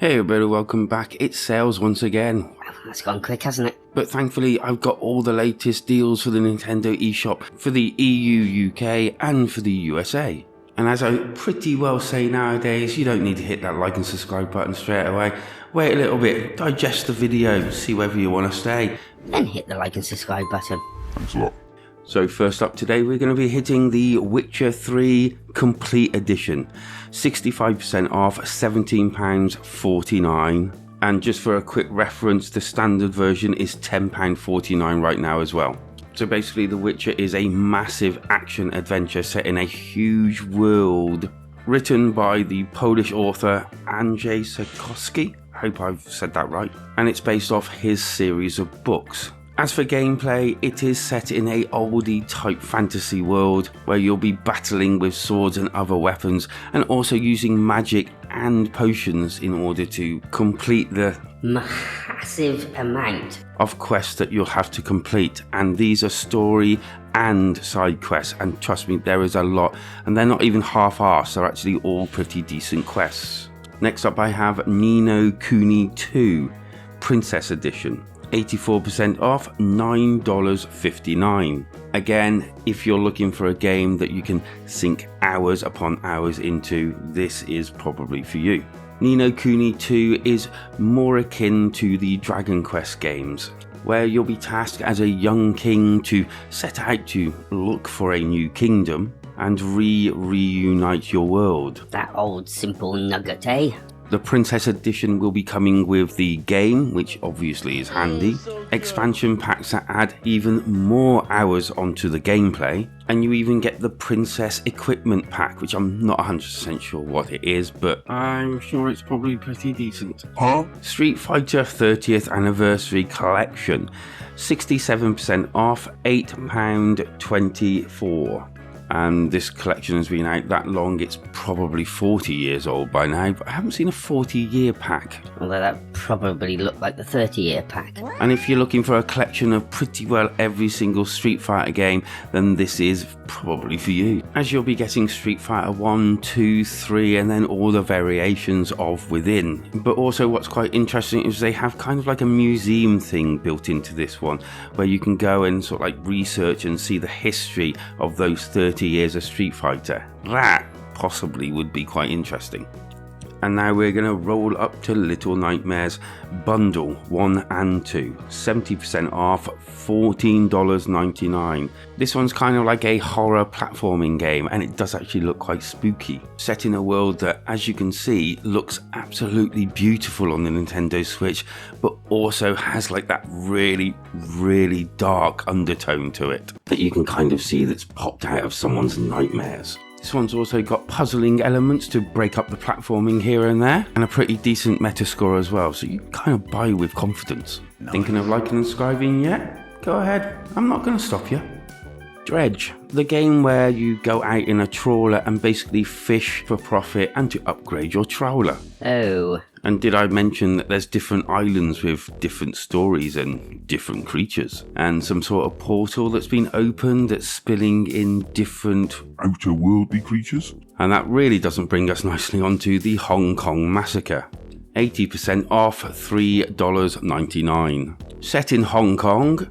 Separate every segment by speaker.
Speaker 1: Hey everybody, welcome back. It's sales once again.
Speaker 2: Wow, that's gone quick, hasn't it?
Speaker 1: But thankfully I've got all the latest deals for the Nintendo eShop for the EU, UK and for the USA. And as I pretty well say nowadays, you don't need to hit that like and subscribe button straight away. Wait a little bit, digest the video, see whether you want to stay.
Speaker 2: Then hit the like and subscribe button.
Speaker 3: Thanks a lot.
Speaker 1: So first up today, we're going to be hitting the Witcher 3 Complete Edition. 65% off, £17.49. And just for a quick reference, the standard version is £10.49 right now as well. So basically, The Witcher is a massive action adventure set in a huge world. Written by the Polish author Andrzej Sapkowski. I hope I've said that right. And it's based off his series of books. As for gameplay, it is set in a oldie type fantasy world where you'll be battling with swords and other weapons and also using magic and potions in order to complete the
Speaker 2: massive amount
Speaker 1: of quests that you'll have to complete, and these are story and side quests, and trust me, there is a lot, and they're not even half-arsed, they're actually all pretty decent quests. Next up I have Ni no Kuni 2 Princess Edition. 84% off, $9.59. Again, if you're looking for a game that you can sink hours upon hours into, this is probably for you. Ni no Kuni 2 is more akin to the Dragon Quest games, where you'll be tasked as a young king to set out to look for a new kingdom and reunite your world.
Speaker 2: That old simple nugget, eh?
Speaker 1: The Princess Edition will be coming with the game, which obviously is handy, expansion packs that add even more hours onto the gameplay, and you even get the Princess Equipment Pack, which I'm not 100% sure what it is, but I'm sure it's probably pretty decent. Street Fighter 30th Anniversary Collection, 67% off, £8.24. And this collection has been out that long, it's probably 40 years old by now, but I haven't seen a 40-year pack.
Speaker 2: Although that probably looked like the 30-year pack.
Speaker 1: And if you're looking for a collection of pretty well every single Street Fighter game, then this is probably for you, as you'll be getting Street Fighter 1, 2, 3, and then all the variations of within. But also what's quite interesting is they have kind of like a museum thing built into this one, where you can go and sort of like research and see the history of those 30 years of Street Fighter. That possibly would be quite interesting. And now we're going to roll up to Little Nightmares Bundle 1 and 2. 70% off, $14.99. This one's kind of like a horror platforming game, and it does actually look quite spooky. Set in a world that, as you can see, looks absolutely beautiful on the Nintendo Switch, but also has like that really, really dark undertone to it that you can kind of see that's popped out of someone's nightmares. This one's also got puzzling elements to break up the platforming here and there, and a pretty decent metascore as well, so you kind of buy with confidence. Thinking of liking and subscribing yet? Go ahead, I'm not going to stop you. Dredge, the game where you go out in a trawler and basically fish for profit and to upgrade your trawler.
Speaker 2: Oh.
Speaker 1: And did I mention that there's different islands with different stories and different creatures? And some sort of portal that's been opened that's spilling in different
Speaker 3: Outer worldly creatures?
Speaker 1: And that really doesn't bring us nicely onto the Hong Kong Massacre. 80% off, $3.99. Set in Hong Kong,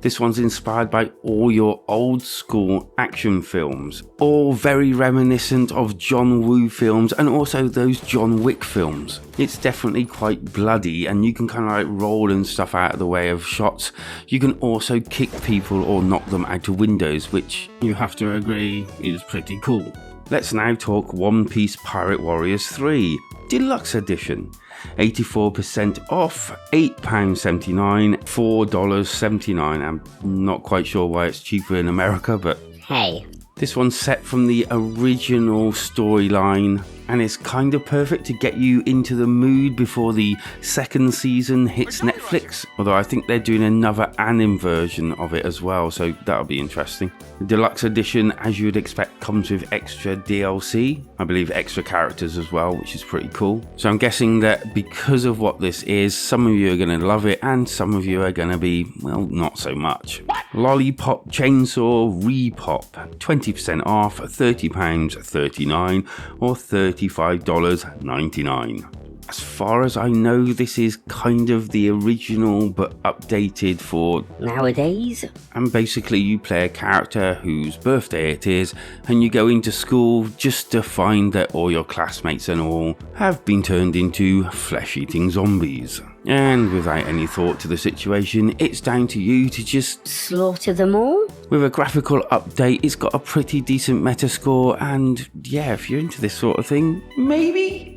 Speaker 1: this one's inspired by all your old school action films, all very reminiscent of John Woo films and also those John Wick films. It's definitely quite bloody, and you can kind of like roll and stuff out of the way of shots. You can also kick people or knock them out of windows, which you have to agree is pretty cool. Let's now talk One Piece Pirate Warriors 3 Deluxe Edition. 84% off, £8.79, $4.79. I'm not quite sure why it's cheaper in America, but
Speaker 2: Hey.
Speaker 1: This one's set from the original storyline, and it's kind of perfect to get you into the mood before the second season hits Netflix. Although I think they're doing another anime version of it as well, so that'll be interesting. The deluxe edition, as you would expect, comes with extra DLC. I believe extra characters as well, which is pretty cool. So I'm guessing that because of what this is, some of you are going to love it, and some of you are going to be, well, not so much. Lollipop Chainsaw Repop, 20% off, £30.39 or $35.99. As far as I know, this is kind of the original but updated for
Speaker 2: Nowadays?
Speaker 1: and basically you play a character whose birthday it is, and you go into school just to find that all your classmates and all have been turned into flesh-eating zombies. And without any thought to the situation, it's down to you to just
Speaker 2: Slaughter them all?
Speaker 1: with a graphical update. It's got a pretty decent metascore, and yeah, if you're into this sort of thing, maybe.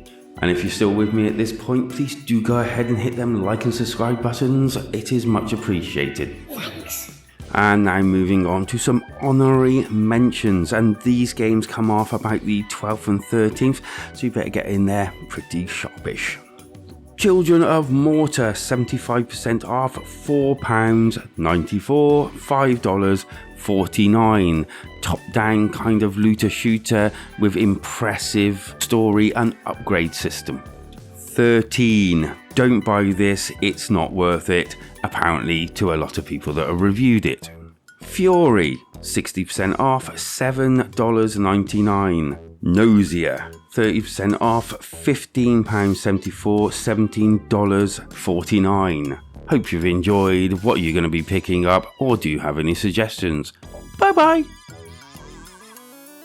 Speaker 1: And if you're still with me at this point, please do go ahead and hit them like and subscribe buttons. It is much appreciated.
Speaker 2: Thanks.
Speaker 1: And now moving on to some honorary mentions, and these games come off about the 12th and 13th, so you better get in there pretty sharpish. Children of Mortar, 75% off, £4.94, $5.49. Top-down kind of looter-shooter with impressive story and upgrade system. 13. Don't buy this, it's not worth it, apparently to a lot of people that have reviewed it. Fury, 60% off, $7.99. Nausea, 30% off, £15.74, $17.49. Hope you've enjoyed. What are you going to be picking up, or do you have any suggestions? Bye bye!